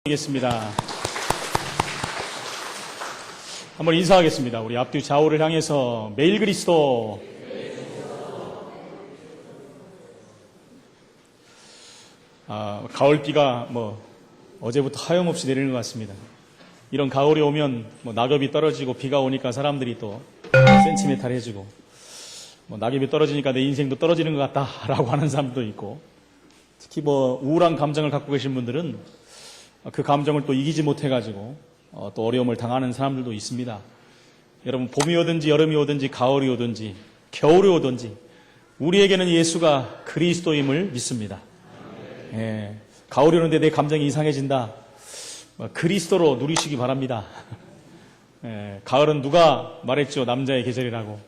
겠습니다. 한번 인사하겠습니다. 우리 앞뒤 좌우를 향해서 매일 그리스도. 가을비가 어제부터 하염없이 내리는 것 같습니다. 이런 가을이 오면 낙엽이 떨어지고 비가 오니까 사람들이 또 센티멘탈해지고 낙엽이 떨어지니까 내 인생도 떨어지는 것 같다라고 하는 사람도 있고, 특히 우울한 감정을 갖고 계신 분들은 그 감정을 또 이기지 못해가지고 또 어려움을 당하는 사람들도 있습니다. 여러분, 봄이 오든지 여름이 오든지 가을이 오든지 겨울이 오든지 우리에게는 예수가 그리스도임을 믿습니다. 가을이 오는데 내 감정이 이상해진다. 그리스도로 누리시기 바랍니다. 가을은 누가 말했죠? 남자의 계절이라고.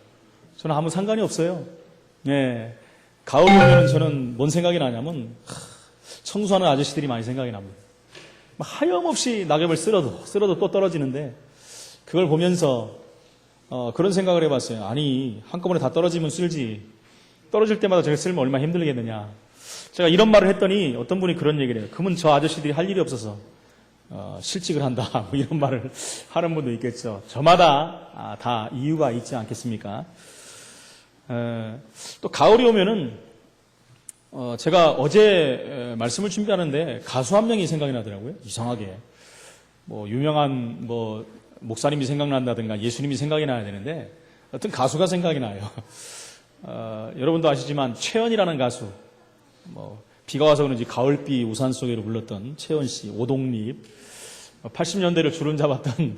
저는 아무 상관이 없어요. 가을이 오면 저는 뭔 생각이 나냐면 청소하는 아저씨들이 많이 생각이 납니다. 하염없이 낙엽을 쓸어도 또 떨어지는데, 그걸 보면서 그런 생각을 해봤어요. 아니, 한꺼번에 다 떨어지면 쓸지, 떨어질 때마다 저게 쓸면 얼마나 힘들겠느냐. 제가 이런 말을 했더니 어떤 분이 그런 얘기를 해요. 그러면 저 아저씨들이 할 일이 없어서 실직을 한다, 이런 말을 하는 분도 있겠죠. 저마다 다 이유가 있지 않겠습니까? 또 가을이 오면은 제가 어제 말씀을 준비하는데 가수 한 명이 생각이 나더라고요. 이상하게. 유명한 목사님이 생각난다든가 예수님이 생각이 나야 되는데 어떤 가수가 생각이 나요. 여러분도 아시지만 최연이라는 가수, 비가 와서 그런지 가을비 우산 속에로 불렀던 최연 씨, 오동립, 80년대를 주름 잡았던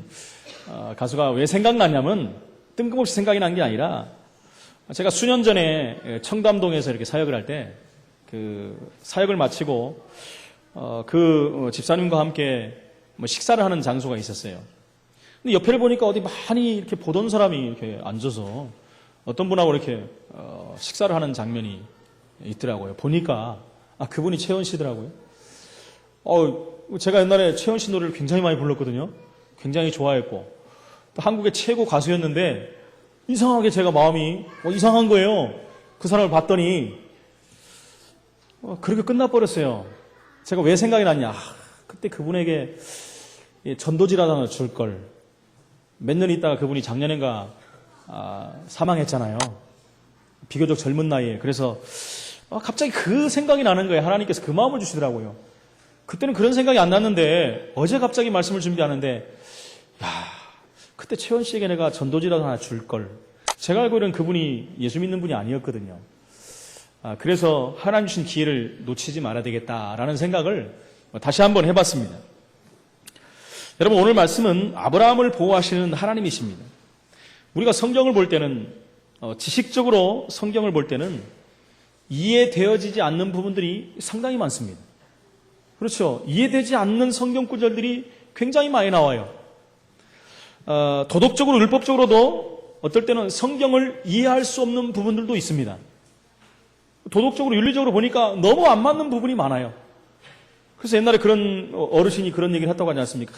가수가 왜 생각났냐면 뜬금없이 생각이 난 게 아니라, 제가 수년 전에 청담동에서 이렇게 사역을 할 때 사역을 마치고 집사님과 함께 식사를 하는 장소가 있었어요. 근데 옆에를 보니까 어디 많이 이렇게 보던 사람이 이렇게 앉아서 어떤 분하고 이렇게 식사를 하는 장면이 있더라고요. 보니까 그분이 채연 씨더라고요. 제가 옛날에 채연 씨 노래를 굉장히 많이 불렀거든요. 굉장히 좋아했고 또 한국의 최고 가수였는데, 이상하게 제가 마음이 이상한 거예요. 그 사람을 봤더니 그렇게 끝나버렸어요. 제가 왜 생각이 났냐. 그때 그분에게 전도지라도 하나 줄 걸. 몇 년 있다가 그분이 작년인가 사망했잖아요. 비교적 젊은 나이에. 그래서 갑자기 그 생각이 나는 거예요. 하나님께서 그 마음을 주시더라고요. 그때는 그런 생각이 안 났는데 어제 갑자기 말씀을 준비하는데, 그때 채원 씨에게 내가 전도지라도 하나 줄 걸. 제가 알기로는 그분이 예수 믿는 분이 아니었거든요. 그래서 하나님 주신 기회를 놓치지 말아야 되겠다라는 생각을 다시 한번 해봤습니다. 여러분, 오늘 말씀은 아브라함을 보호하시는 하나님이십니다. 우리가 성경을 볼 때는 지식적으로 성경을 볼 때는 이해되어지지 않는 부분들이 상당히 많습니다. 그렇죠. 이해되지 않는 성경 구절들이 굉장히 많이 나와요. 도덕적으로 율법적으로도 어떨 때는 성경을 이해할 수 없는 부분들도 있습니다. 도덕적으로 윤리적으로 보니까 너무 안 맞는 부분이 많아요. 그래서 옛날에 그런 어르신이 그런 얘기를 했다고 하지 않습니까?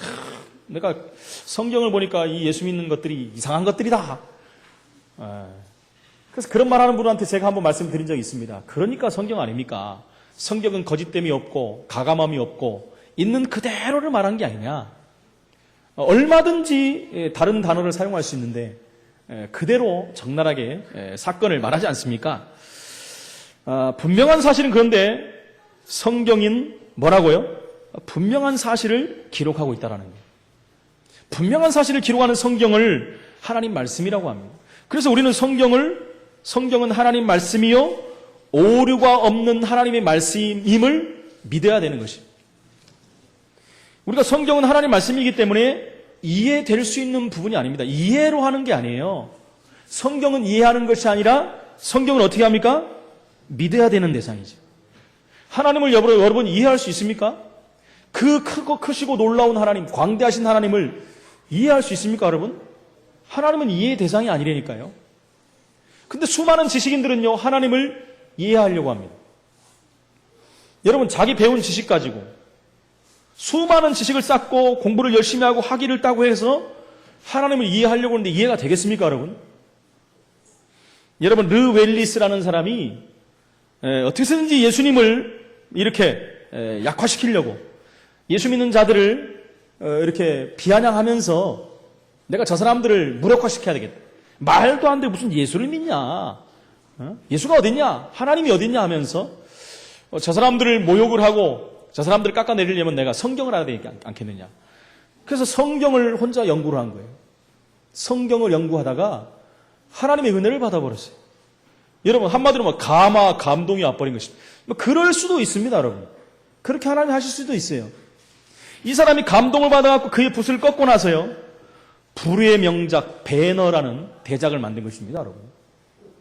내가 성경을 보니까 이 예수 믿는 것들이 이상한 것들이다. 그래서 그런 말하는 분한테 제가 한번 말씀드린 적이 있습니다. 그러니까 성경 아닙니까? 성경은 거짓됨이 없고 가감함이 없고 있는 그대로를 말한 게 아니냐. 얼마든지 다른 단어를 사용할 수 있는데 그대로 적나라하게 사건을 말하지 않습니까? 분명한 사실은 그런데 성경인 뭐라고요? 분명한 사실을 기록하고 있다는 거예요. 분명한 사실을 기록하는 성경을 하나님 말씀이라고 합니다. 그래서 우리는 성경은 하나님 말씀이요 오류가 없는 하나님의 말씀임을 믿어야 되는 것입니다. 우리가 성경은 하나님 말씀이기 때문에 이해될 수 있는 부분이 아닙니다. 이해로 하는 게 아니에요. 성경은 이해하는 것이 아니라 성경은 어떻게 합니까? 믿어야 되는 대상이죠. 하나님을 여러분 이해할 수 있습니까? 그 크고 크시고 놀라운 하나님, 광대하신 하나님을 이해할 수 있습니까, 여러분? 하나님은 이해의 대상이 아니라니까요. 근데 수많은 지식인들은요, 하나님을 이해하려고 합니다. 여러분, 자기 배운 지식 가지고 수많은 지식을 쌓고 공부를 열심히 하고 학위를 따고 해서 하나님을 이해하려고 하는데 이해가 되겠습니까, 여러분? 여러분, 르 웰리스라는 사람이 어떻게든지 예수님을 이렇게 약화시키려고 예수 믿는 자들을 이렇게 비아냥하면서 내가 저 사람들을 무력화시켜야 되겠다. 말도 안 돼 무슨 예수를 믿냐. 예수가 어딨냐? 하나님이 어딨냐 하면서 저 사람들을 모욕을 하고 저 사람들을 깎아내리려면 내가 성경을 알아야 되지 않겠느냐. 그래서 성경을 혼자 연구를 한 거예요. 성경을 연구하다가 하나님의 은혜를 받아버렸어요. 여러분 한마디로 감동이 와버린 것입니다. 그럴 수도 있습니다, 여러분. 그렇게 하나님이 하실 수도 있어요. 이 사람이 감동을 받아갖고 그의 붓을 꺾고 나서요, 불후의 명작 배너라는 대작을 만든 것입니다, 여러분.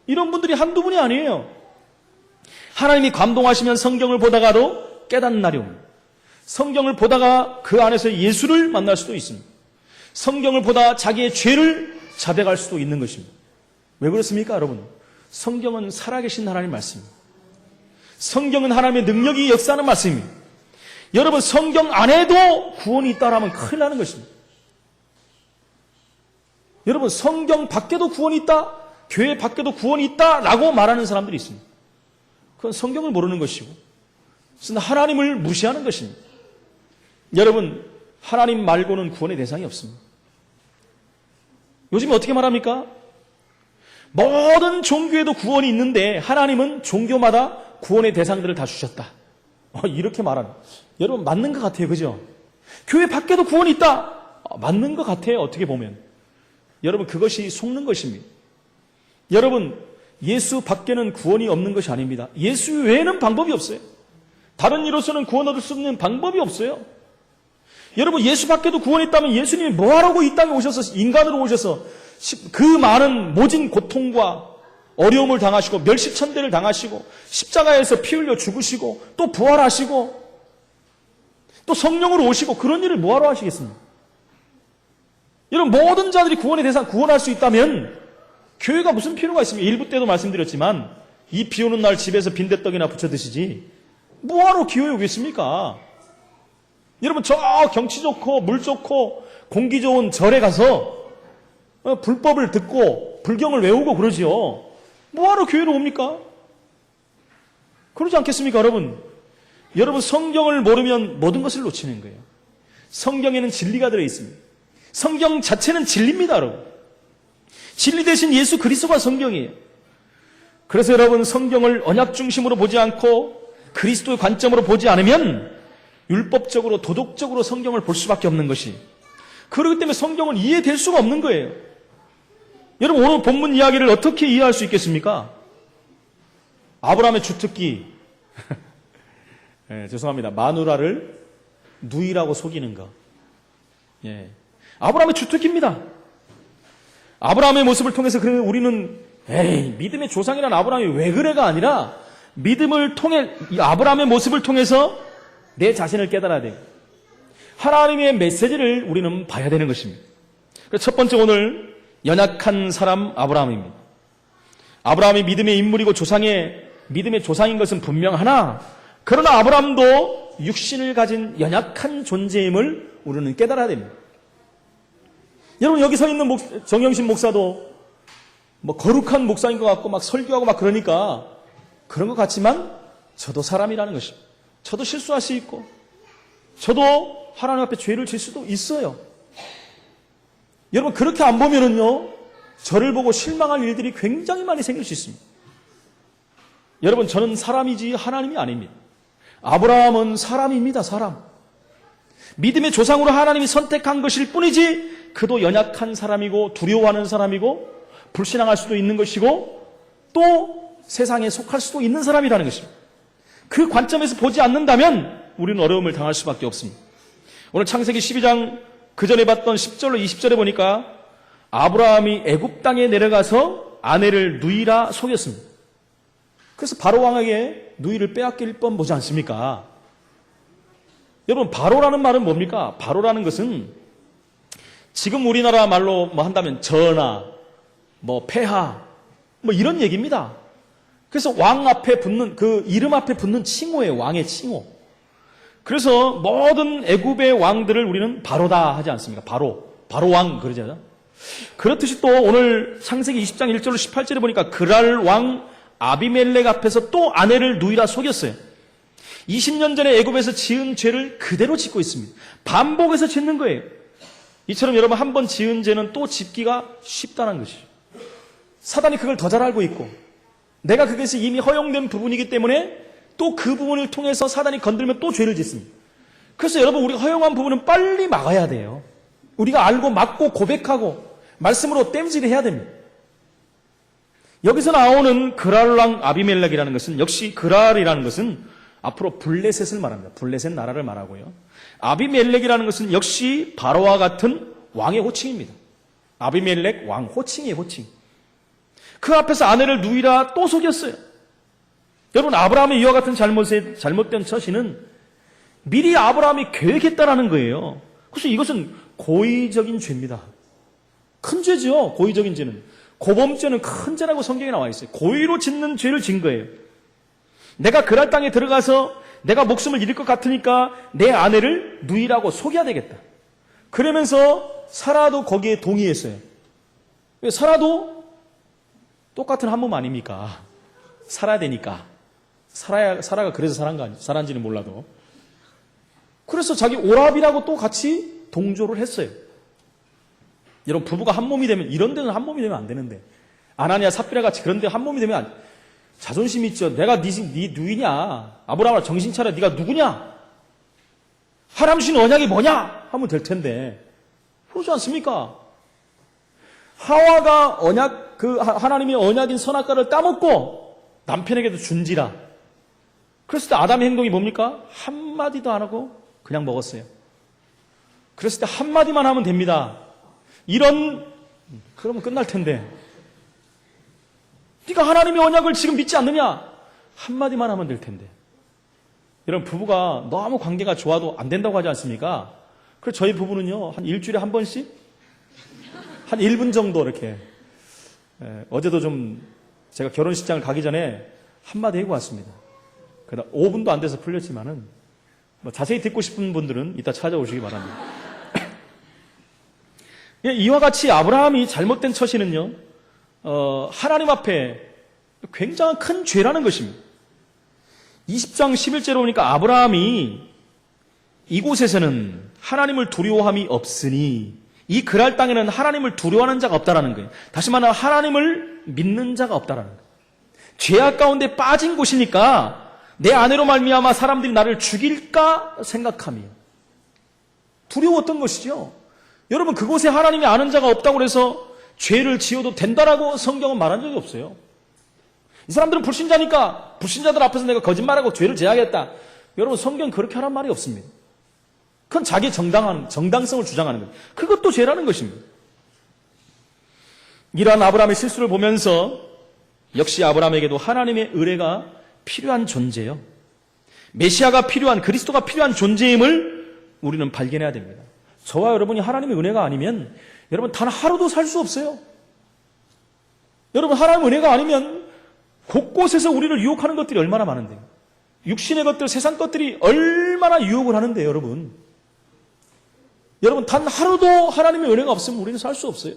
이런 분들이 한두 분이 아니에요. 하나님이 감동하시면 성경을 보다가도 깨닫는 날이 옵니다. 성경을 보다가 그 안에서 예수를 만날 수도 있습니다. 성경을 보다 자기의 죄를 자백할 수도 있는 것입니다. 왜 그렇습니까, 여러분? 성경은 살아계신 하나님 말씀입니다. 성경은 하나님의 능력이 역사하는 말씀입니다. 여러분 성경 안에도 구원이 있다라면 큰일 나는 것입니다. 여러분 성경 밖에도 구원이 있다, 교회 밖에도 구원이 있다라고 말하는 사람들이 있습니다. 그건 성경을 모르는 것이고 하나님을 무시하는 것입니다. 여러분 하나님 말고는 구원의 대상이 없습니다. 요즘 어떻게 말합니까? 모든 종교에도 구원이 있는데 하나님은 종교마다 구원의 대상들을 다 주셨다. 이렇게 말하는. 여러분 맞는 것 같아요. 그죠? 교회 밖에도 구원이 있다. 맞는 것 같아요. 어떻게 보면. 여러분 그것이 속는 것입니다. 여러분 예수 밖에는 구원이 없는 것이 아닙니다. 예수 외에는 방법이 없어요. 다른 이로서는 구원 얻을 수 없는 방법이 없어요. 여러분 예수 밖에도 구원이 있다면 예수님이 뭐하라고 이 땅에 오셔서 인간으로 오셔서 그 많은 모진 고통과 어려움을 당하시고 멸시천대를 당하시고 십자가에서 피 흘려 죽으시고 또 부활하시고 또 성령으로 오시고 그런 일을 뭐하러 하시겠습니까? 여러분 모든 자들이 구원의 대상 구원할 수 있다면 교회가 무슨 필요가 있습니까? 일부 때도 말씀드렸지만 이 비 오는 날 집에서 빈대떡이나 부쳐 드시지 뭐하러 교회에 오겠습니까? 여러분 저 경치 좋고 물 좋고 공기 좋은 절에 가서 불법을 듣고 불경을 외우고 그러지요. 뭐하러 교회로 옵니까? 그러지 않겠습니까, 여러분? 여러분 성경을 모르면 모든 것을 놓치는 거예요. 성경에는 진리가 들어있습니다. 성경 자체는 진리입니다, 여러분. 진리 대신 예수 그리스도가 성경이에요. 그래서 여러분 성경을 언약 중심으로 보지 않고 그리스도의 관점으로 보지 않으면 율법적으로 도덕적으로 성경을 볼 수밖에 없는 것이, 그렇기 때문에 성경은 이해될 수가 없는 거예요. 여러분 오늘 본문 이야기를 어떻게 이해할 수 있겠습니까? 아브라함의 주특기 죄송합니다. 마누라를 누이라고 속이는 거. 아브라함의 주특기입니다. 아브라함의 모습을 통해서 우리는 믿음의 조상이란 아브라함이 왜 그래가 아니라 믿음을 통해 아브라함의 모습을 통해서 내 자신을 깨달아야 돼요. 하나님의 메시지를 우리는 봐야 되는 것입니다. 그래서 첫 번째 오늘 연약한 사람 아브라함입니다. 아브라함이 믿음의 인물이고 믿음의 조상인 것은 분명하나 그러나 아브라함도 육신을 가진 연약한 존재임을 우리는 깨달아야 됩니다. 여러분 여기 서 있는 정영신 목사도 거룩한 목사인 것 같고 막 설교하고 막 그러니까 그런 것 같지만 저도 사람이라는 것입니다. 저도 실수할 수 있고 저도 하나님 앞에 죄를 질 수도 있어요. 여러분 그렇게 안 보면은요 저를 보고 실망할 일들이 굉장히 많이 생길 수 있습니다. 여러분 저는 사람이지 하나님이 아닙니다. 아브라함은 사람입니다. 사람. 믿음의 조상으로 하나님이 선택한 것일 뿐이지 그도 연약한 사람이고 두려워하는 사람이고 불신앙할 수도 있는 것이고 또 세상에 속할 수도 있는 사람이라는 것입니다. 그 관점에서 보지 않는다면 우리는 어려움을 당할 수밖에 없습니다. 오늘 창세기 12장 그 전에 봤던 10절로 20절에 보니까 아브라함이 애굽 땅에 내려가서 아내를 누이라 속였습니다. 그래서 바로 왕에게 누이를 빼앗길 뻔 보지 않습니까? 여러분 바로라는 말은 뭡니까? 바로라는 것은 지금 우리나라 말로 한다면 전하, 폐하 이런 얘기입니다. 그래서 왕 앞에 붙는 그 이름 앞에 붙는 칭호예요. 왕의 칭호. 그래서 모든 애굽의 왕들을 우리는 바로다 하지 않습니까? 바로왕 그러잖아요. 그렇듯이 또 오늘 창세기 20장 1절로 18절에 보니까 그랄 왕 아비멜렉 앞에서 또 아내를 누이라 속였어요. 20년 전에 애굽에서 지은 죄를 그대로 짓고 있습니다. 반복해서 짓는 거예요. 이처럼 여러분 한 번 지은 죄는 또 짓기가 쉽다는 것이죠. 사단이 그걸 더 잘 알고 있고 내가 그것이 이미 허용된 부분이기 때문에 또 그 부분을 통해서 사단이 건들면 또 죄를 짓습니다. 그래서 여러분 우리가 허용한 부분은 빨리 막아야 돼요. 우리가 알고 막고 고백하고 말씀으로 땜질을 해야 됩니다. 여기서 나오는 그랄랑 아비멜렉이라는 것은 역시 그랄이라는 것은 앞으로 블레셋을 말합니다. 블레셋 나라를 말하고요. 아비멜렉이라는 것은 역시 바로와 같은 왕의 호칭입니다. 아비멜렉 왕 호칭이에요. 호칭. 그 앞에서 아내를 누이라 또 속였어요. 여러분 아브라함의 이와 같은 잘못된 처신은 미리 아브라함이 계획했다라는 거예요. 그래서 이것은 고의적인 죄입니다. 큰 죄죠. 고의적인 죄는. 고범죄는 큰 죄라고 성경에 나와 있어요. 고의로 짓는 죄를 진 거예요. 내가 그랄 땅에 들어가서 내가 목숨을 잃을 것 같으니까 내 아내를 누이라고 속여야 되겠다. 그러면서 사라도 거기에 동의했어요. 사라도 똑같은 한 몸 아닙니까? 살아야 되니까. 사라가 그래서 살았는지는 몰라도. 그래서 자기 오랍이라고 또 같이 동조를 했어요. 여러분 부부가 한 몸이 되면 이런 데는 한 몸이 되면 안 되는데 아나니아 삽비라 같이 그런 데 한 몸이 되면 자존심 있죠. 내가 네 누이냐? 아브라함아 정신 차려. 네가 누구냐? 하나님 주신 언약이 뭐냐? 하면 될 텐데 그러지 않습니까? 하와가 하나님의 언약인 선악과를 따먹고 남편에게도 준지라. 그랬을 때 아담의 행동이 뭡니까? 한마디도 안 하고 그냥 먹었어요. 그랬을 때 한마디만 하면 됩니다. 그러면 끝날 텐데. 네가 하나님의 언약을 지금 믿지 않느냐? 한마디만 하면 될 텐데. 여러분 부부가 너무 관계가 좋아도 안 된다고 하지 않습니까? 그래서 저희 부부는요 한 일주일에 한 번씩 한 1분 정도 이렇게 어제도 좀 제가 결혼식장을 가기 전에 한마디 하고 왔습니다. 그러다 5분도 안 돼서 풀렸지만은 자세히 듣고 싶은 분들은 이따 찾아오시기 바랍니다. 이와 같이 아브라함이 잘못된 처신은요 하나님 앞에 굉장한 큰 죄라는 것입니다. 20장 11절에 보니까 아브라함이 이곳에서는 하나님을 두려워함이 없으니 이 그랄 땅에는 하나님을 두려워하는 자가 없다라는 거예요. 다시 말하면 하나님을 믿는 자가 없다라는 거예요. 죄악 가운데 빠진 곳이니까 내 아내로 말미암아 사람들이 나를 죽일까 생각하며 두려웠던 것이죠. 여러분 그곳에 하나님이 아는 자가 없다고 해서 죄를 지어도 된다라고 성경은 말한 적이 없어요. 이 사람들은 불신자니까 불신자들 앞에서 내가 거짓말하고 죄를 제하겠다. 여러분 성경 그렇게 하란 말이 없습니다. 그건 자기 정당성을 주장하는 거예요. 그것도 죄라는 것입니다. 이러한 아브라함의 실수를 보면서 역시 아브라함에게도 하나님의 의뢰가 필요한 존재요. 메시아가 필요한, 그리스도가 필요한 존재임을 우리는 발견해야 됩니다. 저와 여러분이 하나님의 은혜가 아니면 여러분 단 하루도 살 수 없어요. 여러분 하나님의 은혜가 아니면 곳곳에서 우리를 유혹하는 것들이 얼마나 많은데요. 육신의 것들, 세상 것들이 얼마나 유혹을 하는데 여러분 단 하루도 하나님의 은혜가 없으면 우리는 살 수 없어요.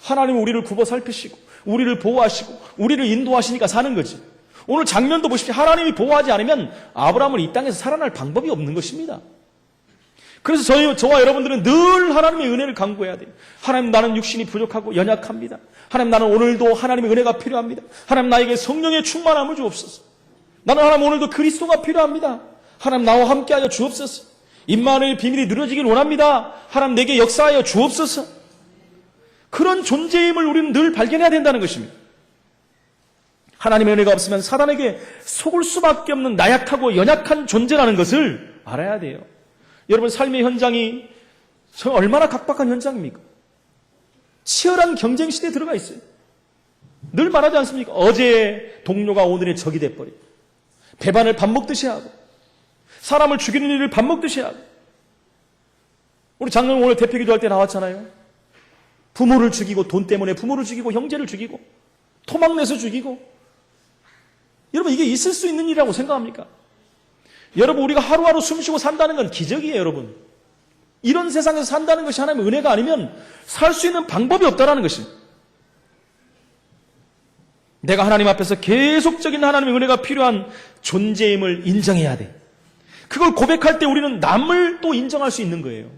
하나님은 우리를 굽어 살피시고 우리를 보호하시고 우리를 인도하시니까 사는 거지. 오늘 장면도 보십시오. 하나님이 보호하지 않으면 아브라함은 이 땅에서 살아날 방법이 없는 것입니다. 그래서 저와 여러분들은 늘 하나님의 은혜를 간구해야 돼요. 하나님 나는 육신이 부족하고 연약합니다. 하나님 나는 오늘도 하나님의 은혜가 필요합니다. 하나님 나에게 성령의 충만함을 주옵소서. 나는 하나님 오늘도 그리스도가 필요합니다. 하나님 나와 함께하여 주옵소서. 임마누엘 비밀이 누려지길 원합니다. 하나님 내게 역사하여 주옵소서. 그런 존재임을 우리는 늘 발견해야 된다는 것입니다. 하나님의 은혜가 없으면 사단에게 속을 수밖에 없는 나약하고 연약한 존재라는 것을 알아야 돼요. 여러분 삶의 현장이 얼마나 각박한 현장입니까? 치열한 경쟁 시대에 들어가 있어요. 늘 말하지 않습니까? 어제의 동료가 오늘의 적이 돼버리고 배반을 밥 먹듯이 하고 사람을 죽이는 일을 밥 먹듯이 하고 우리 장로님 오늘 대표 기도할 때 나왔잖아요. 부모를 죽이고 돈 때문에 부모를 죽이고 형제를 죽이고 토막내서 죽이고 여러분 이게 있을 수 있는 일이라고 생각합니까? 여러분 우리가 하루하루 숨쉬고 산다는 건 기적이에요. 여러분 이런 세상에서 산다는 것이 하나님의 은혜가 아니면 살 수 있는 방법이 없다는 것입니다. 내가 하나님 앞에서 계속적인 하나님의 은혜가 필요한 존재임을 인정해야 돼. 그걸 고백할 때 우리는 남을 또 인정할 수 있는 거예요.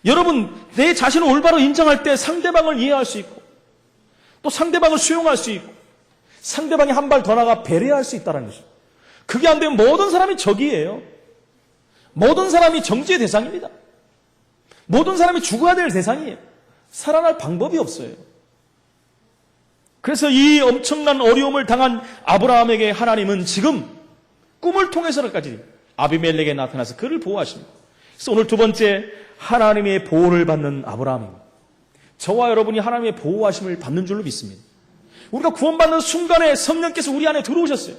여러분, 내 자신을 올바로 인정할 때 상대방을 이해할 수 있고, 또 상대방을 수용할 수 있고, 상대방이 한 발 더 나가 배려할 수 있다는 것입니다. 그게 안 되면 모든 사람이 적이에요. 모든 사람이 정죄의 대상입니다. 모든 사람이 죽어야 될 대상이에요. 살아날 방법이 없어요. 그래서 이 엄청난 어려움을 당한 아브라함에게 하나님은 지금 꿈을 통해서까지 아비멜렉에 나타나서 그를 보호하십니다. 그래서 오늘 두 번째, 하나님의 보호를 받는 아브라함입니다. 저와 여러분이 하나님의 보호하심을 받는 줄로 믿습니다. 우리가 구원받는 순간에 성령께서 우리 안에 들어오셨어요.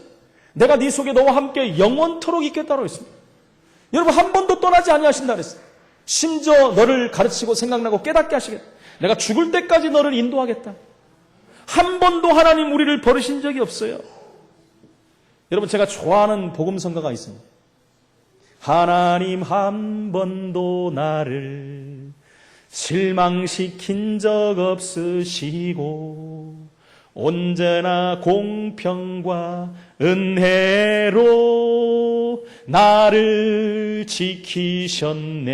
내가 네 속에 너와 함께 영원토록 있겠다고 했습니다. 여러분, 한 번도 떠나지 아니하신다 그랬어요. 심지어 너를 가르치고 생각나고 깨닫게 하시겠다. 내가 죽을 때까지 너를 인도하겠다. 한 번도 하나님 우리를 버리신 적이 없어요. 여러분, 제가 좋아하는 복음성가가 있습니다. 하나님 한 번도 나를 실망시킨 적 없으시고 언제나 공평과 은혜로 나를 지키셨네.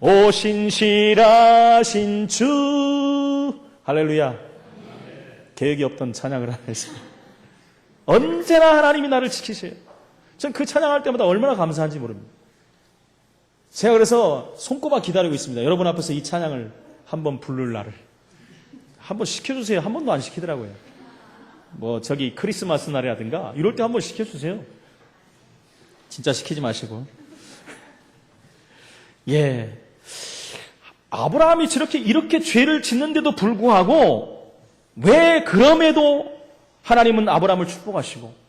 오 신실하신 주. 할렐루야. 계획이 없던 찬양을 하나 했습니다. 언제나 하나님이 나를 지키셔요. 전 그 찬양할 때마다 얼마나 감사한지 모릅니다. 제가 그래서 손꼽아 기다리고 있습니다. 여러분 앞에서 이 찬양을 한번 부를 날을. 한번 시켜주세요. 한 번도 안 시키더라고요. 뭐 저기 크리스마스 날이라든가 이럴 때 한번 시켜주세요. 진짜 시키지 마시고. 예, 아브라함이 이렇게 죄를 짓는데도 불구하고 왜 그럼에도 하나님은 아브라함을 축복하시고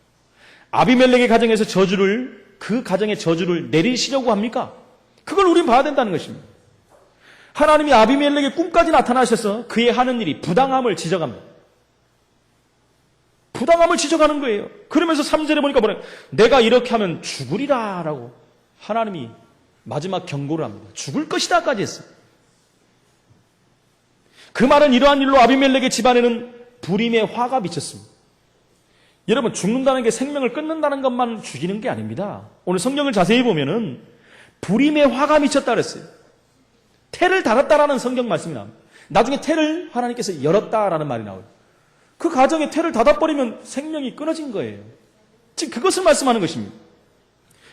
아비멜렉의 가정에서 그 가정의 저주를 내리시려고 합니까? 그걸 우린 봐야 된다는 것입니다. 하나님이 아비멜렉의 꿈까지 나타나셔서 그의 하는 일이 부당함을 지적합니다. 부당함을 지적하는 거예요. 그러면서 3절에 보니까 뭐래요? 내가 이렇게 하면 죽으리라 라고 하나님이 마지막 경고를 합니다. 죽을 것이다까지 했어요. 그 말은 이러한 일로 아비멜렉의 집안에는 불임의 화가 미쳤습니다. 여러분, 죽는다는 게 생명을 끊는다는 것만 죽이는 게 아닙니다. 오늘 성경을 자세히 보면은 불임의 화가 미쳤다 그랬어요. 태를 닫았다라는 성경 말씀이 나옵니다. 나중에 태를 하나님께서 열었다라는 말이 나와요. 그 가정에 태를 닫아버리면 생명이 끊어진 거예요. 지금 그것을 말씀하는 것입니다.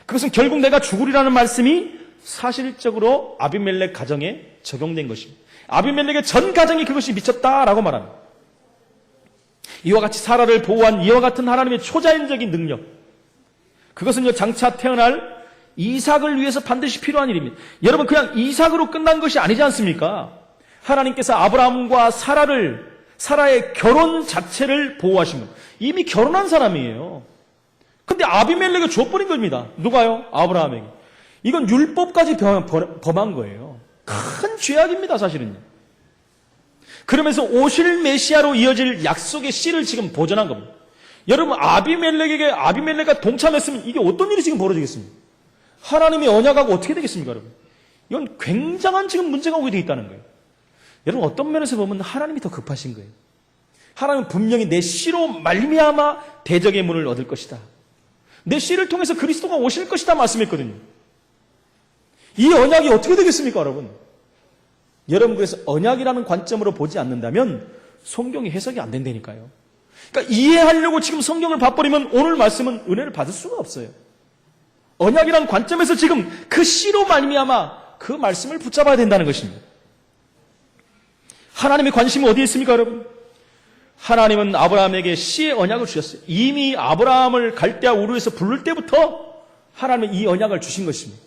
그것은 결국 내가 죽으리라는 말씀이 사실적으로 아비멜렉 가정에 적용된 것입니다. 아비멜렉의 전 가정이 그것이 미쳤다라고 말합니다. 이와 같이 사라를 보호한 이와 같은 하나님의 초자연적인 능력, 그것은요 장차 태어날 이삭을 위해서 반드시 필요한 일입니다. 여러분, 그냥 이삭으로 끝난 것이 아니지 않습니까? 하나님께서 아브라함과 사라의 결혼 자체를 보호하신 것. 이미 결혼한 사람이에요. 근데 아비멜렉을 줘버린 겁니다. 누가요? 아브라함에게. 이건 율법까지 범한 거예요. 큰 죄악입니다, 사실은요. 그러면서 오실 메시아로 이어질 약속의 씨를 지금 보존한 겁니다. 여러분, 아비멜렉과 동참했으면 이게 어떤 일이 지금 벌어지겠습니까? 하나님의 언약하고 어떻게 되겠습니까, 여러분? 이건 굉장한 지금 문제가 오게 되어 있다는 거예요. 여러분, 어떤 면에서 보면 하나님이 더 급하신 거예요. 하나님은 분명히 내 씨로 말미암아 대적의 문을 얻을 것이다. 내 씨를 통해서 그리스도가 오실 것이다 말씀했거든요. 이 언약이 어떻게 되겠습니까, 여러분? 여러분, 그래서 언약이라는 관점으로 보지 않는다면 성경이 해석이 안 된다니까요. 그러니까 이해하려고 지금 성경을 봐버리면 오늘 말씀은 은혜를 받을 수가 없어요. 언약이라는 관점에서 지금 그 씨로 말미암아 그 말씀을 붙잡아야 된다는 것입니다. 하나님의 관심은 어디에 있습니까, 여러분? 하나님은 아브라함에게 씨의 언약을 주셨어요. 이미 아브라함을 갈대아 우르에서 부를 때부터 하나님은 이 언약을 주신 것입니다.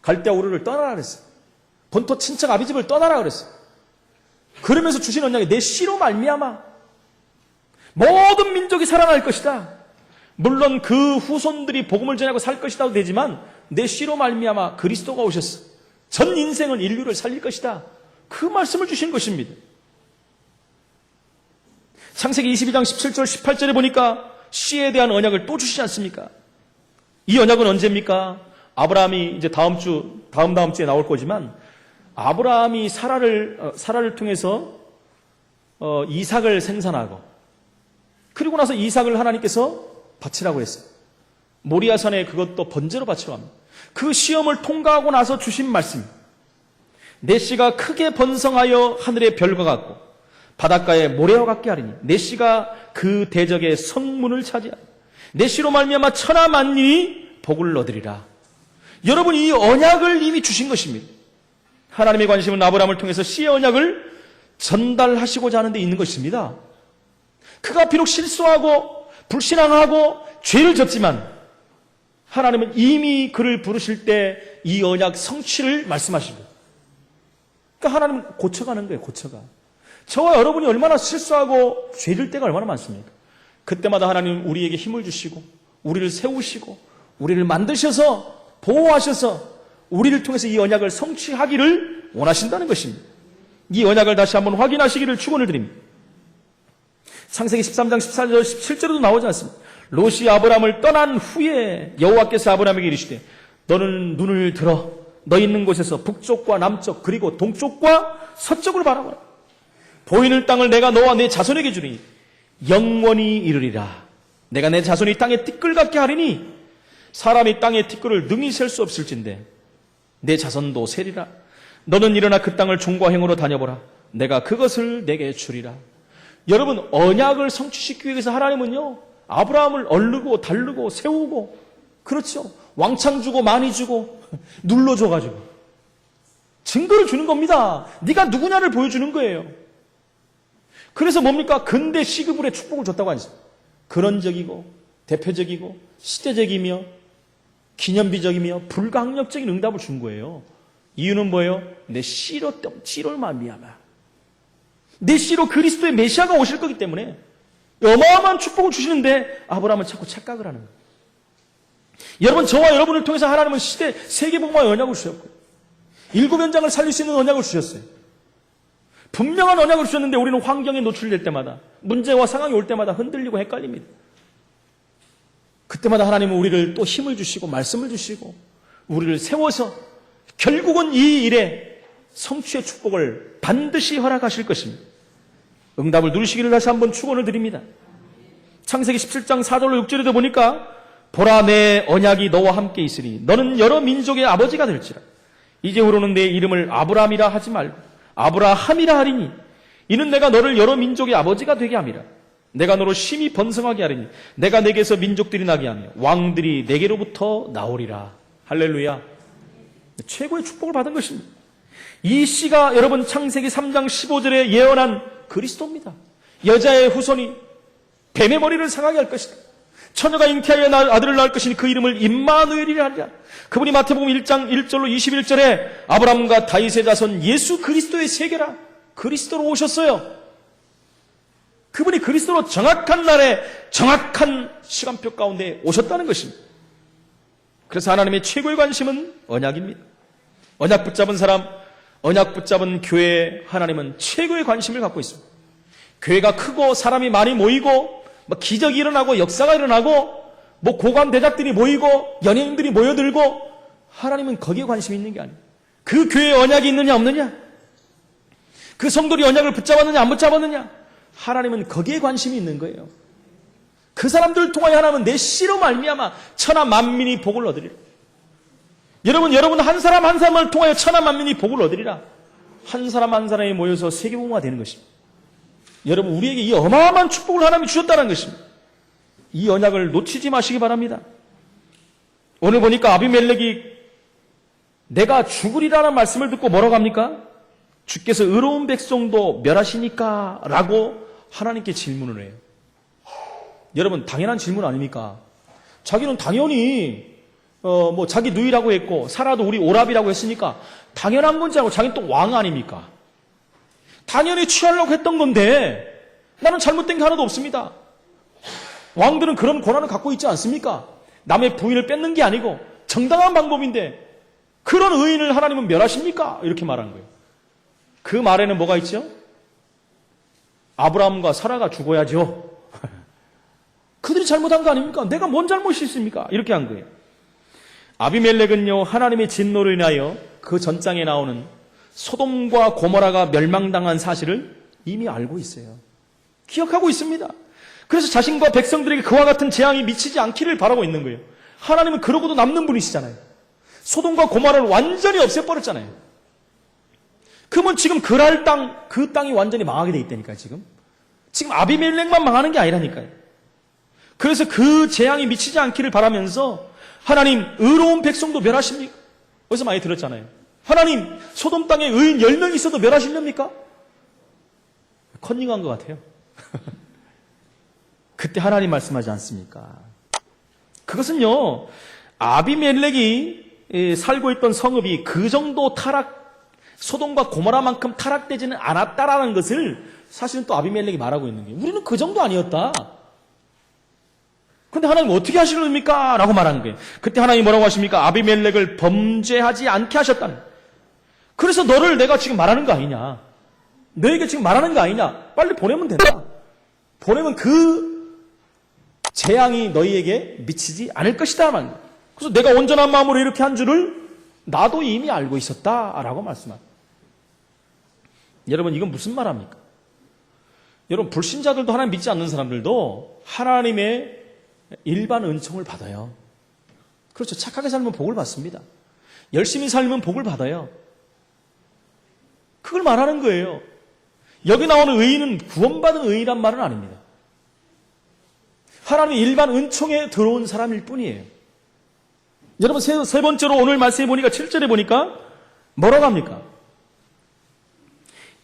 갈대아 우르를 떠나라 그랬어요. 본토 친척 아비집을 떠나라 그랬어요. 그러면서 주신 언약이 내 씨로 말미암아 모든 민족이 살아날 것이다. 물론 그 후손들이 복음을 전하고 살 것이라도 되지만 내 씨로 말미암아 그리스도가 오셨어. 전 인생은 인류를 살릴 것이다. 그 말씀을 주신 것입니다. 창세기 22장 17절 18절에 보니까 씨에 대한 언약을 또 주시지 않습니까? 이 언약은 언제입니까? 아브라함이 이제 다음 주에 나올 거지만 아브라함이 사라를 통해서 이삭을 생산하고 그리고 나서 이삭을 하나님께서 바치라고 했어요. 모리아산에 그것도 번제로 바치라고 합니다. 그 시험을 통과하고 나서 주신 말씀. 내 씨가 크게 번성하여 하늘의 별과 같고 바닷가의 모래와 같게 하리니 내 씨가 그 대적의 성문을 차지하리. 내 씨로 말미암아 천하 만민이 복을 얻으리라. 여러분, 이 언약을 이미 주신 것입니다. 하나님의 관심은 아브라함을 통해서 씨의 언약을 전달하시고자 하는 데 있는 것입니다. 그가 비록 실수하고 불신앙하고 죄를 졌지만 하나님은 이미 그를 부르실 때 이 언약 성취를 말씀하십니다. 그러니까 하나님은 고쳐가는 거예요. 고쳐가. 저와 여러분이 얼마나 실수하고 죄질 때가 얼마나 많습니까? 그때마다 하나님은 우리에게 힘을 주시고 우리를 세우시고 우리를 만드셔서 보호하셔서 우리를 통해서 이 언약을 성취하기를 원하신다는 것입니다. 이 언약을 다시 한번 확인하시기를 축원을 드립니다. 창세기 13장 14절 17절에도 나오지 않습니다. 롯이 아브라함을 떠난 후에 여호와께서 아브라함에게 이르시되 너는 눈을 들어 너 있는 곳에서 북쪽과 남쪽 그리고 동쪽과 서쪽을 바라보라. 보이는 땅을 내가 너와 내 자손에게 주리니 영원히 이르리라. 내가 내 자손이 땅에 티끌 같게 하리니 사람이 땅의 티끌을 능히 셀 수 없을진데 내 자손도 세리라. 너는 일어나 그 땅을 종과 행으로 다녀보라. 내가 그것을 내게 주리라. 여러분, 언약을 성취시키기 위해서 하나님은요 아브라함을 얼르고 다르고 세우고, 그렇죠, 왕창 주고 많이 주고 눌러줘가지고 증거를 주는 겁니다. 네가 누구냐를 보여주는 거예요. 그래서 뭡니까? 근대 시급을의 축복을 줬다고 하죠. 근원적이고 대표적이고 시대적이며 기념비적이며 불가항력적인 응답을 준 거예요. 이유는 뭐예요? 내 씨로 말미암아. 내 씨로 그리스도의 메시아가 오실 거기 때문에 어마어마한 축복을 주시는데 아브라함은 자꾸 착각을 하는 거예요. 여러분, 저와 여러분을 통해서 하나님은 시대 세계복음화의 언약을 주셨고 일곱 연장을 살릴 수 있는 언약을 주셨어요. 분명한 언약을 주셨는데 우리는 환경에 노출될 때마다, 문제와 상황이 올 때마다 흔들리고 헷갈립니다. 그때마다 하나님은 우리를 또 힘을 주시고 말씀을 주시고 우리를 세워서 결국은 이 일에 성취의 축복을 반드시 허락하실 것입니다. 응답을 누리시기를 다시 한번 축원을 드립니다. 창세기 17장 4절로 6절에도 보니까 보라, 내 언약이 너와 함께 있으니 너는 여러 민족의 아버지가 될지라. 이제후로는 내 이름을 아브라함이라 하지 말고 아브라함이라 하리니 이는 내가 너를 여러 민족의 아버지가 되게 함이라. 내가 너로 심히 번성하게 하리니 내가 내게서 민족들이 나게 하며 왕들이 내게로부터 나오리라. 할렐루야. 최고의 축복을 받은 것입니다. 이 씨가 여러분 창세기 3장 15절에 예언한 그리스도입니다. 여자의 후손이 뱀의 머리를 상하게 할 것이다. 처녀가 잉태하여 아들을 낳을 것이니 그 이름을 임마누엘이라 하리라. 그분이 마태복음 1장 1절로 21절에 아브라함과 다윗의 자손 예수 그리스도의 세계라. 그리스도로 오셨어요. 그분이 그리스도로 정확한 날에 정확한 시간표 가운데 오셨다는 것입니다. 그래서 하나님의 최고의 관심은 언약입니다. 언약 붙잡은 사람, 언약 붙잡은 교회에 하나님은 최고의 관심을 갖고 있습니다. 교회가 크고 사람이 많이 모이고 기적이 일어나고 역사가 일어나고 고관 대작들이 모이고 연예인들이 모여들고 하나님은 거기에 관심이 있는 게 아니에요. 그 교회에 언약이 있느냐 없느냐, 그 성도들이 언약을 붙잡았느냐 안 붙잡았느냐, 하나님은 거기에 관심이 있는 거예요. 그 사람들을 통하여 하나님은 내 씨로 말미암아 천하 만민이 복을 얻으리라. 여러분 한 사람 한 사람을 통하여 천하 만민이 복을 얻으리라. 한 사람 한 사람이 모여서 세계복음화 되는 것입니다. 여러분, 우리에게 이 어마어마한 축복을 하나님이 주셨다는 것입니다. 이 언약을 놓치지 마시기 바랍니다. 오늘 보니까 아비멜렉이 내가 죽으리라는 말씀을 듣고 뭐라고 합니까? 주께서 의로운 백성도 멸하시니까? 라고 하나님께 질문을 해요. 여러분, 당연한 질문 아닙니까? 자기는 당연히 자기 누이라고 했고 사라도 우리 오랍이라고 했으니까 당연한 건지 알고 자기는 또 왕 아닙니까? 당연히 취하려고 했던 건데 나는 잘못된 게 하나도 없습니다. 왕들은 그런 권한을 갖고 있지 않습니까? 남의 부인을 뺏는 게 아니고 정당한 방법인데 그런 의인을 하나님은 멸하십니까? 이렇게 말한 거예요. 그 말에는 뭐가 있죠? 아브라함과 사라가 죽어야죠. 그들이 잘못한 거 아닙니까? 내가 뭔 잘못이 있습니까? 이렇게 한 거예요. 아비멜렉은요, 하나님의 진노로 인하여 그 전장에 나오는 소돔과 고모라가 멸망당한 사실을 이미 알고 있어요. 기억하고 있습니다. 그래서 자신과 백성들에게 그와 같은 재앙이 미치지 않기를 바라고 있는 거예요. 하나님은 그러고도 남는 분이시잖아요. 소돔과 고모라를 완전히 없애버렸잖아요. 그러면 지금 그랄 땅, 그 땅이 완전히 망하게 돼 있다니까요, 지금. 지금 아비멜렉만 망하는 게 아니라니까요. 그래서 그 재앙이 미치지 않기를 바라면서 하나님, 의로운 백성도 멸하십니까? 어디서 많이 들었잖아요. 하나님, 소돔 땅에 의인 10명 있어도 멸하시렵니까? 컨닝한 것 같아요. 그때 하나님 말씀하지 않습니까? 그것은요, 아비멜렉이 살고 있던 성읍이 그 정도 소돔과 고모라만큼 타락되지는 않았다라는 것을 사실은 또 아비멜렉이 말하고 있는 거예요. 우리는 그 정도 아니었다. 근데 하나님 어떻게 하시렵니까? 라고 말하는 거예요. 그때 하나님이 뭐라고 하십니까? 아비멜렉을 범죄하지 않게 하셨다는 거예요. 그래서 너를 내가 지금 말하는 거 아니냐? 너에게 지금 말하는 거 아니냐? 빨리 보내면 된다. 보내면 그 재앙이 너희에게 미치지 않을 것이다. 그래서 내가 온전한 마음으로 이렇게 한 줄을 나도 이미 알고 있었다라고 말씀합니다. 여러분, 이건 무슨 말합니까? 여러분, 불신자들도 하나님 믿지 않는 사람들도 하나님의 일반 은총을 받아요. 그렇죠. 착하게 살면 복을 받습니다. 열심히 살면 복을 받아요. 그걸 말하는 거예요. 여기 나오는 의인은 구원받은 의인이란 말은 아닙니다. 하나님의 일반 은총에 들어온 사람일 뿐이에요. 여러분, 세 번째로 오늘 말씀해 보니까 7절에 보니까 뭐라고 합니까?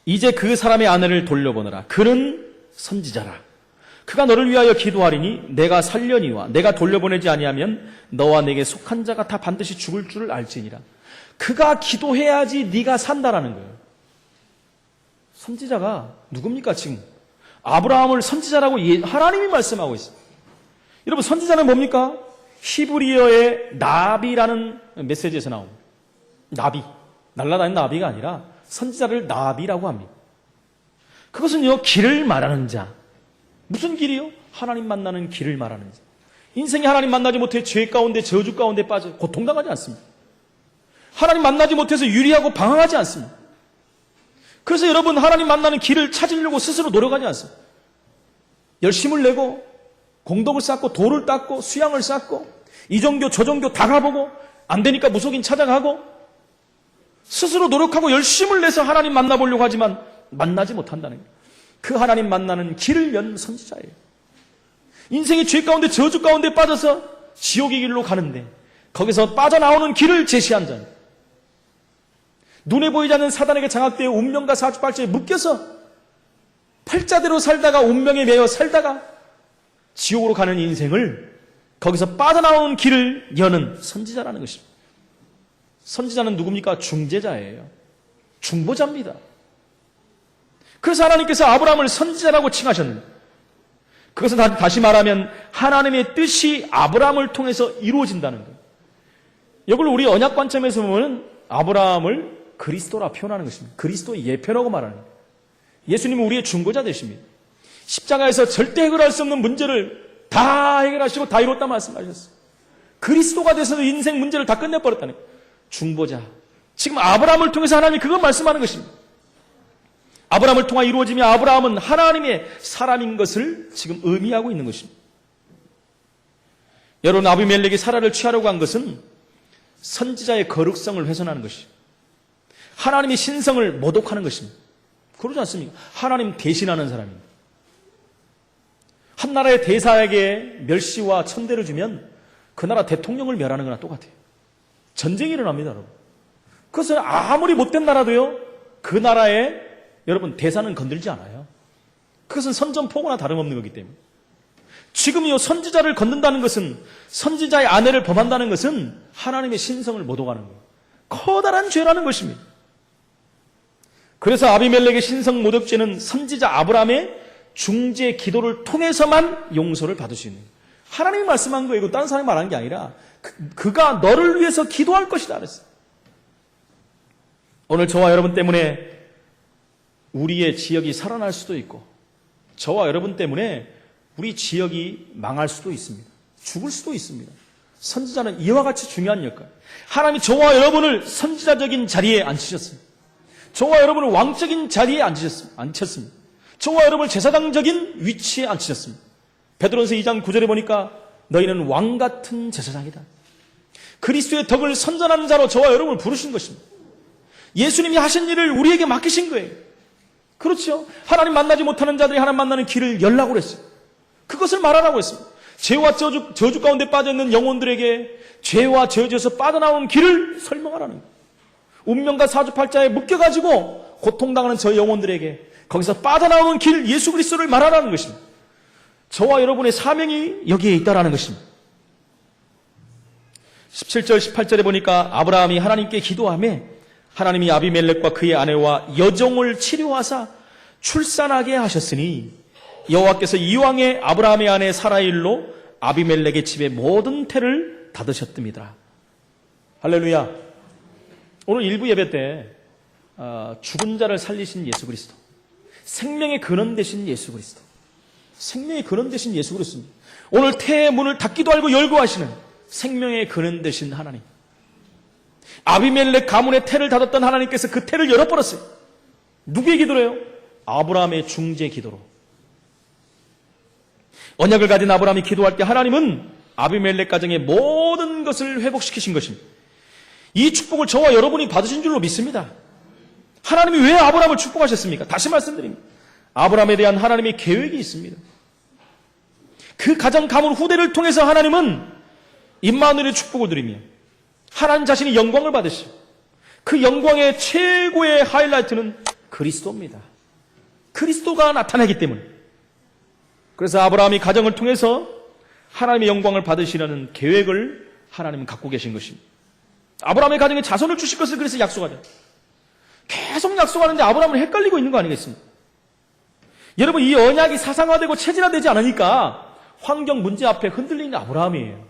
이제 그 사람의 아내를 돌려보내라. 그는 선지자라. 그가 너를 위하여 기도하리니 내가 살려니와 내가 돌려보내지 아니하면 너와 내게 속한 자가 다 반드시 죽을 줄을 알지니라. 그가 기도해야지 네가 산다라는 거예요. 선지자가 누굽니까 지금? 아브라함을 선지자라고 하나님이 말씀하고 있어요. 여러분, 선지자는 뭡니까? 히브리어의 나비라는 메시지에서 나옵니다. 나비, 날아다니는 나비가 아니라 선지자를 나비라고 합니다. 그것은요, 길을 말하는 자. 무슨 길이요? 하나님 만나는 길을 말하는 자. 인생이 하나님 만나지 못해 죄 가운데, 저주 가운데 빠져 고통당하지 않습니다. 하나님 만나지 못해서 유리하고 방황하지 않습니다. 그래서 여러분, 하나님 만나는 길을 찾으려고 스스로 노력하지 않습니다. 열심을 내고 공덕을 쌓고 돌을 닦고 수양을 쌓고 이 종교 저 종교 다 가보고 안 되니까 무속인 찾아가고 스스로 노력하고 열심을 내서 하나님 만나보려고 하지만 만나지 못한다는 거예요. 그 하나님 만나는 길을 연 선지자예요. 인생의 죄 가운데 저주 가운데 빠져서 지옥의 길로 가는데 거기서 빠져나오는 길을 제시한 자예요. 눈에 보이지 않는 사단에게 장악되어 운명과 사주팔자에 묶여서 팔자대로 살다가 운명에 매여 살다가 지옥으로 가는 인생을 거기서 빠져나오는 길을 여는 선지자라는 것입니다. 선지자는 누굽니까? 중재자예요. 중보자입니다. 그래서 하나님께서 아브라함을 선지자라고 칭하셨는데 그것은 다시 말하면 하나님의 뜻이 아브라함을 통해서 이루어진다는 거예요. 이걸 우리 언약 관점에서 보면 아브라함을 그리스도라 표현하는 것입니다. 그리스도의 예표라고 말하는 거예요. 예수님은 우리의 중보자 되십니다. 십자가에서 절대 해결할 수 없는 문제를 다 해결하시고 다 이뤘다 말씀하셨어요. 그리스도가 돼서 인생 문제를 다 끝내버렸다는 거예요. 중보자. 지금 아브라함을 통해서 하나님이 그걸 말씀하는 것입니다. 아브라함을 통해 이루어지며 아브라함은 하나님의 사람인 것을 지금 의미하고 있는 것입니다. 여러분, 아비멜렉이 사라를 취하려고 한 것은 선지자의 거룩성을 훼손하는 것이죠. 하나님의 신성을 모독하는 것입니다. 그러지 않습니까? 하나님 대신하는 사람입니다. 한 나라의 대사에게 멸시와 천대를 주면 그 나라 대통령을 멸하는 거나 똑같아요. 전쟁이 일어납니다, 여러분. 그래서 아무리 못된 나라도요, 그 나라의 여러분 대사는 건들지 않아요. 그것은 선전포고나 다름없는 거기 때문에. 지금요, 선지자를 건든다는 것은, 선지자의 아내를 범한다는 것은 하나님의 신성을 모독하는 거예요. 커다란 죄라는 것입니다. 그래서 아비멜렉의 신성 모독죄는 선지자 아브라함의 중재 기도를 통해서만 용서를 받을 수 있는 거예요. 하나님이 말씀한 거예요. 이거 다른 사람이 말하는 게 아니라 그가 너를 위해서 기도할 것이다 그랬어요. 오늘 저와 여러분 때문에 우리의 지역이 살아날 수도 있고 저와 여러분 때문에 우리 지역이 망할 수도 있습니다. 죽을 수도 있습니다. 선지자는 이와 같이 중요한 역할. 하나님이 저와 여러분을 선지자적인 자리에 앉히셨습니다. 저와 여러분을 왕적인 자리에 앉히셨습니다. 저와 여러분을 제사장적인 위치에 앉히셨습니다. 베드로전서 2장 9절에 보니까 너희는 왕 같은 제사장이다. 그리스도의 덕을 선전하는 자로 저와 여러분을 부르신 것입니다. 예수님이 하신 일을 우리에게 맡기신 거예요. 그렇죠. 하나님 만나지 못하는 자들이 하나님 만나는 길을 열라고 그랬어요. 그것을 말하라고 했습니다. 죄와 저주 가운데 빠져있는 영혼들에게 죄와 저주에서 빠져나오는 길을 설명하라는 거예요. 운명과 사주팔자에 묶여가지고 고통당하는 저 영혼들에게 거기서 빠져나오는 길 예수 그리스도를 말하라는 것입니다. 저와 여러분의 사명이 여기에 있다라는 것입니다. 17절 18절에 보니까 아브라함이 하나님께 기도하며 하나님이 아비멜렉과 그의 아내와 여종을 치료하사 출산하게 하셨으니 여호와께서 이왕에 아브라함의 아내 사라의 일로 아비멜렉의 집의 모든 태를 닫으셨답니다. 할렐루야. 오늘 일부 예배 때 죽은 자를 살리신 예수 그리스도, 생명의 근원 되신 예수 그리스도, 생명의 근원 되신 예수 그리스도입니다. 오늘 태의 문을 닫기도 알고 열고 하시는 생명의 근원 되신 하나님. 아비멜렉 가문의 태를 닫았던 하나님께서 그 태를 열어버렸어요. 누구의 기도로요? 아브라함의 중재 기도로. 언약을 가진 아브라함이 기도할 때 하나님은 아비멜렉 가정의 모든 것을 회복시키신 것입니다. 이 축복을 저와 여러분이 받으신 줄로 믿습니다. 하나님이 왜 아브라함을 축복하셨습니까? 다시 말씀드립니다. 아브라함에 대한 하나님의 계획이 있습니다. 그 가정 가문 후대를 통해서 하나님은 임마누엘의 축복을 드리며 하나님 자신이 영광을 받으시고 그 영광의 최고의 하이라이트는 그리스도입니다. 그리스도가 나타나기 때문에. 그래서 아브라함이 가정을 통해서 하나님의 영광을 받으시려는 계획을 하나님은 갖고 계신 것입니다. 아브라함의 가정에 자손을 주실 것을 그래서 약속하죠. 계속 약속하는데 아브라함은 헷갈리고 있는 거 아니겠습니까? 여러분, 이 언약이 사상화되고 체질화되지 않으니까 환경 문제 앞에 흔들리는 아브라함이에요.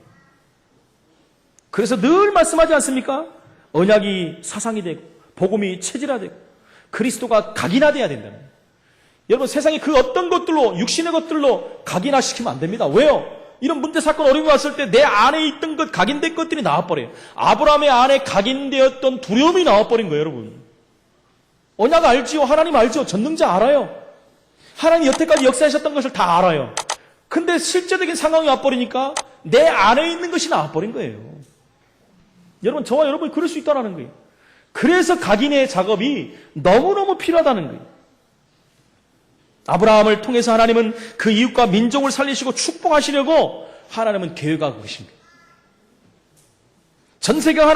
그래서 늘 말씀하지 않습니까? 언약이 사상이 되고 복음이 체질화되고 그리스도가 각인화돼야 된다는 거예요. 여러분, 세상에 그 어떤 것들로, 육신의 것들로 각인화시키면 안 됩니다. 왜요? 이런 문제, 사건, 어려움이 왔을 때 내 안에 있던 것, 각인된 것들이 나와버려요. 아브라함의 안에 각인되었던 두려움이 나와버린 거예요, 여러분. 언약 알지요? 하나님 알죠? 전능자 알아요. 하나님 여태까지 역사하셨던 것을 다 알아요. 근데 실제적인 상황이 와버리니까 내 안에 있는 것이 나와버린 거예요. 여러분, 저와 여러분이 그럴 수 있다는 거예요. 그래서 각인의 작업이 너무너무 필요하다는 거예요. 아브라함을 통해서 하나님은 그 이웃과 민족을 살리시고 축복하시려고 하나님은 계획하고 계십니다. 전 세계가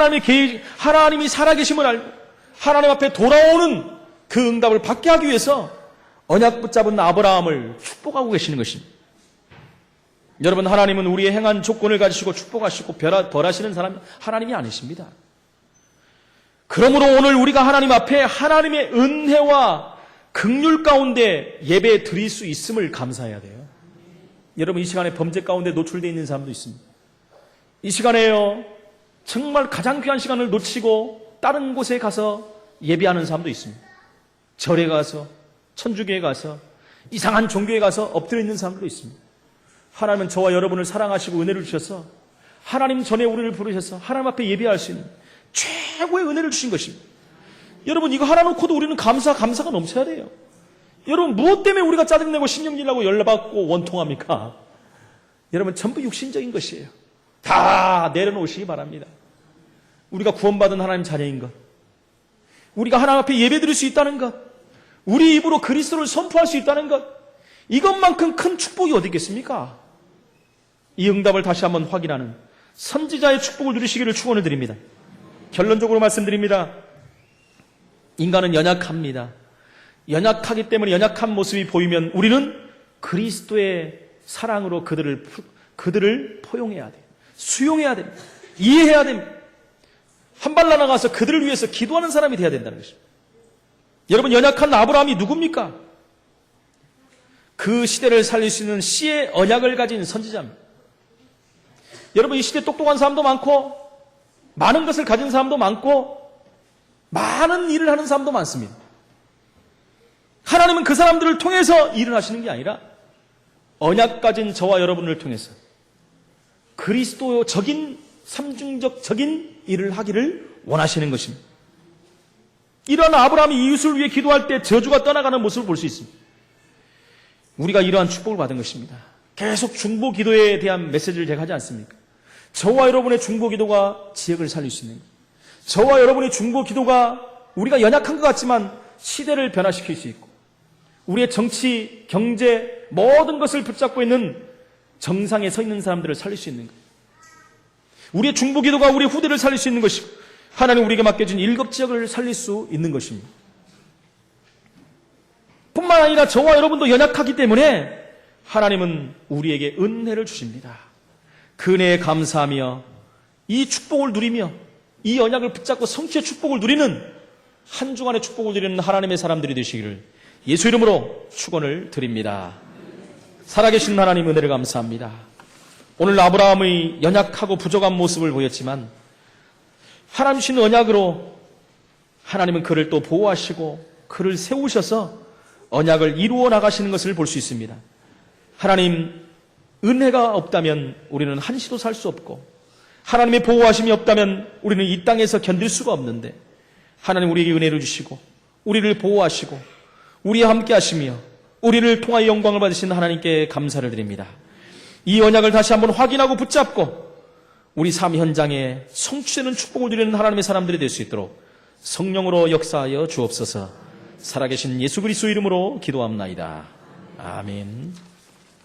하나님이 살아계심을 알고 하나님 앞에 돌아오는 그 응답을 받게 하기 위해서 언약 붙잡은 아브라함을 축복하고 계시는 것입니다. 여러분, 하나님은 우리의 행한 조건을 가지시고 축복하시고 벌하시는 사람이 하나님이 아니십니다. 그러므로 오늘 우리가 하나님 앞에 하나님의 은혜와 긍휼 가운데 예배 드릴 수 있음을 감사해야 돼요. 여러분, 이 시간에 범죄 가운데 노출되어 있는 사람도 있습니다. 이 시간에요, 정말 가장 귀한 시간을 놓치고 다른 곳에 가서 예배하는 사람도 있습니다. 절에 가서, 천주교에 가서, 이상한 종교에 가서 엎드려 있는 사람도 있습니다. 하나님은 저와 여러분을 사랑하시고 은혜를 주셔서 하나님 전에 우리를 부르셔서 하나님 앞에 예배할 수 있는 최고의 은혜를 주신 것입니다. 여러분, 이거 하나 놓고도 우리는 감사가 넘쳐야 돼요. 여러분, 무엇 때문에 우리가 짜증내고 신경질나고 열받고 원통합니까? 여러분, 전부 육신적인 것이에요. 다 내려놓으시기 바랍니다. 우리가 구원받은 하나님 자녀인 것, 우리가 하나님 앞에 예배드릴 수 있다는 것, 우리 입으로 그리스도를 선포할 수 있다는 것, 이것만큼 큰 축복이 어디 있겠습니까? 이 응답을 다시 한번 확인하는 선지자의 축복을 누리시기를 축원을 드립니다. 결론적으로 말씀드립니다. 인간은 연약합니다. 연약하기 때문에 연약한 모습이 보이면 우리는 그리스도의 사랑으로 그들을 포용해야 돼요. 수용해야 됩니다. 이해해야 됩니다. 한 발 나아가서 그들을 위해서 기도하는 사람이 되어야 된다는 것입니다. 여러분, 연약한 아브라함이 누굽니까? 그 시대를 살릴 수 있는 씨의 언약을 가진 선지자입니다. 여러분, 이 시대에 똑똑한 사람도 많고 많은 것을 가진 사람도 많고 많은 일을 하는 사람도 많습니다. 하나님은 그 사람들을 통해서 일을 하시는 게 아니라 언약 가진 저와 여러분을 통해서 그리스도적인 삼중적적인 일을 하기를 원하시는 것입니다. 이러한 아브라함이 이웃을 위해 기도할 때 저주가 떠나가는 모습을 볼 수 있습니다. 우리가 이러한 축복을 받은 것입니다. 계속 중보 기도에 대한 메시지를 제가 하지 않습니까? 저와 여러분의 중보 기도가 지역을 살릴 수 있는 것. 저와 여러분의 중보 기도가 우리가 연약한 것 같지만 시대를 변화시킬 수 있고 우리의 정치, 경제 모든 것을 붙잡고 있는 정상에 서 있는 사람들을 살릴 수 있는 것. 우리의 중보 기도가 우리의 후대를 살릴 수 있는 것이고 하나님 우리에게 맡겨진 7 지역을 살릴 수 있는 것입니다. 뿐만 아니라 저와 여러분도 연약하기 때문에 하나님은 우리에게 은혜를 주십니다. 그 은혜에 감사하며 이 축복을 누리며 이 언약을 붙잡고 성취의 축복을 누리는 한 주간의 축복을 누리는 하나님의 사람들이 되시기를 예수 이름으로 축원을 드립니다. 살아계신 하나님 은혜를 감사합니다. 오늘 아브라함의 연약하고 부족한 모습을 보였지만 하나님 주신 언약으로 하나님은 그를 또 보호하시고 그를 세우셔서 언약을 이루어 나가시는 것을 볼 수 있습니다. 하나님 은혜가 없다면 우리는 한시도 살 수 없고 하나님의 보호하심이 없다면 우리는 이 땅에서 견딜 수가 없는데 하나님 우리에게 은혜를 주시고 우리를 보호하시고 우리와 함께 하시며 우리를 통하여 영광을 받으신 하나님께 감사를 드립니다. 이 언약을 다시 한번 확인하고 붙잡고 우리 삶 현장에 성취되는 축복을 누리는 하나님의 사람들이 될 수 있도록 성령으로 역사하여 주옵소서. 살아계신 예수 그리스도 이름으로 기도합나이다. 아멘.